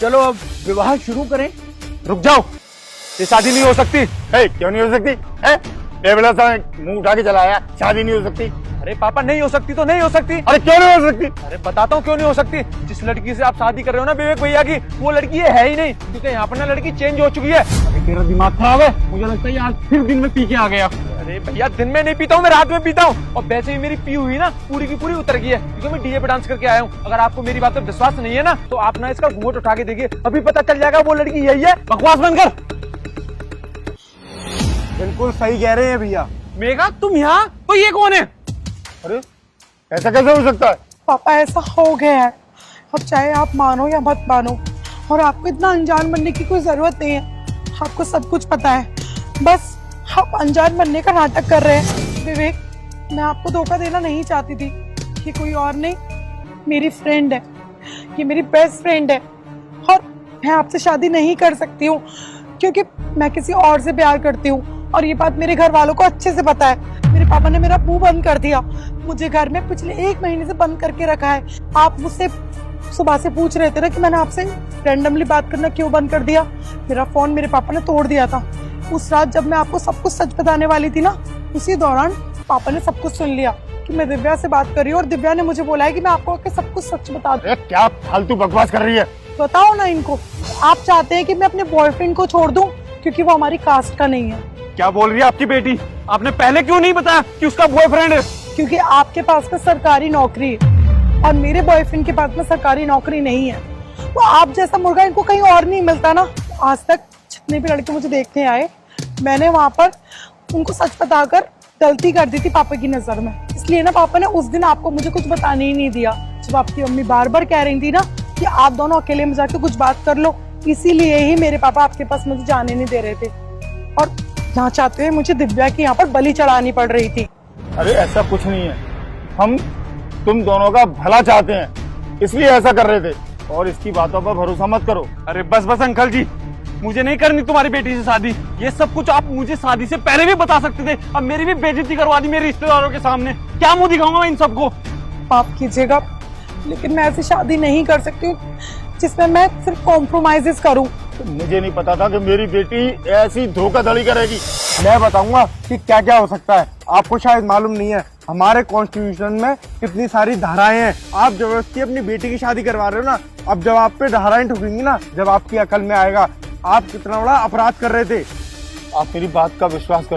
चलो अब विवाह शुरू करें। रुक जाओ, ये शादी नहीं हो सकती। क्यों नहीं हो सकती है? बेवड़ा सा मुंह उठा के चलाया, शादी नहीं हो सकती। अरे पापा नहीं हो सकती तो नहीं हो सकती। अरे क्यों नहीं हो सकती? अरे बताता हूँ क्यों नहीं हो सकती। जिस लड़की से आप शादी कर रहे हो ना विवेक भैया की, वो लड़की ये है ही नहीं, क्योंकि यहाँ पर ना लड़की चेंज हो चुकी है। अरे तेरा दिमाग खराब है, मुझे लगता है आज फिर दिन में पी के आ गया। अरे भैया दिन में नहीं पीता हूँ, मैं रात में पीता हूँ। और वैसे भी मेरी पी हुई ना पूरी की पूरी उतर गई है, क्योंकि मैं डीजे पे डांस करके आया हूँ। अगर आपको मेरी बात पर विश्वास नहीं है ना, तो आप ना इसका घूंघट उठा के देखिए, अभी पता चल जाएगा वो लड़की यही है। बकवास बंद कर। बिल्कुल सही कह रहे हैं भैया। मेघा तुम यहाँ, तो ये कौन है? अरे ऐसा कैसे हो सकता है? पापा ऐसा हो गया है, अब चाहे आप मानो या मत मानो, और आपको इतना अनजान बनने की कोई जरूरत नहीं है। आपको सब कुछ पता है, बस आप अनजान बनने का नाटक कर रहे हैं। विवेक, मैं आपको धोखा देना नहीं चाहती थी। ये कोई और नहीं, मेरी फ्रेंड है, ये मेरी बेस्ट फ्रेंड है। और मैं आपसे शादी नहीं कर सकती हूँ, क्योंकि मैं किसी और से प्यार करती हूँ, और ये बात मेरे घर वालों को अच्छे से पता है। मेरे पापा ने मेरा मुंह बंद कर दिया, मुझे घर में पिछले 1 महीने से बंद करके रखा है। आप मुझसे सुबह से पूछ रहे थे ना कि मैंने आपसे रैंडमली बात करना क्यों बंद कर दिया। मेरा फोन मेरे पापा ने तोड़ दिया था। उस रात जब मैं आपको सब कुछ सच बताने वाली थी ना, उसी दौरान पापा ने सब कुछ सुन लिया कि मैं दिव्या से बात कर रही हूँ, और दिव्या ने मुझे बोला है कि मैं आपको आके सब कुछ सच बता दूं। क्या फालतू बकवास कर रही है? बताओ ना इनको, आप चाहते हैं कि मैं अपने बॉयफ्रेंड को छोड़ दूं क्योंकि वो हमारी कास्ट का नहीं है? क्या बोल रही है आपकी बेटी? आपने पहले क्यों नहीं बताया कि उसका बॉयफ्रेंड है? क्योंकि आपके पास में सरकारी नौकरी है और मेरे बॉयफ्रेंड के पास में सरकारी नौकरी नहीं है। तो आप जैसा मुर्गा इनको कहीं और नहीं मिलता ना। आज तक जितने भी लड़के मुझे देखने आए, मैंने वहां पर उनको सच बताकर गलती कर दी थी पापा की नजर में। इसलिए ना पापा ने उस दिन आपको मुझे कुछ बताने ही नहीं दिया, जब आपकी मम्मी बार बार कह रही थी ना कि आप दोनों अकेले में जाके कुछ बात कर लो। इसीलिए ही मेरे पापा आपके पास मुझे जाने नहीं दे रहे थे, और यहाँ चाहते हुए मुझे दिव्या की यहाँ पर बलि चढ़ानी पड़ रही थी। अरे ऐसा कुछ नहीं है, हम तुम दोनों का भला चाहते हैं, इसलिए ऐसा कर रहे थे, और इसकी बातों पर भरोसा मत करो। अरे बस बस अंकल जी, मुझे नहीं करनी तुम्हारी बेटी से शादी। ये सब कुछ आप मुझे शादी से पहले भी बता सकते थे। अब मेरी भी बेइज्जती करवा दी मेरे रिश्तेदारों के सामने। क्या मुंह दिखाऊंगा मैं इन सबको? माफ कीजिएगा, लेकिन मैं ऐसी शादी नहीं कर सकती हूँ जिसमें मैं सिर्फ कॉम्प्रोमाइजेस करूँ। मुझे नहीं पता था कि मेरी बेटी ऐसी धोखाधड़ी करेगी। मैं बताऊंगा कि क्या क्या हो सकता है। आपको शायद मालूम नहीं है, हमारे कॉन्स्टिट्यूशन में कितनी सारी धाराएं हैं। आप जबरदस्ती अपनी बेटी की शादी करवा रहे हो ना, अब जब आप पे धाराएं ठुकेंगी ना, जब आपकी अकल में आएगा आप कितना बड़ा अपराध कर रहे थे। आप मेरी बात का विश्वास करो।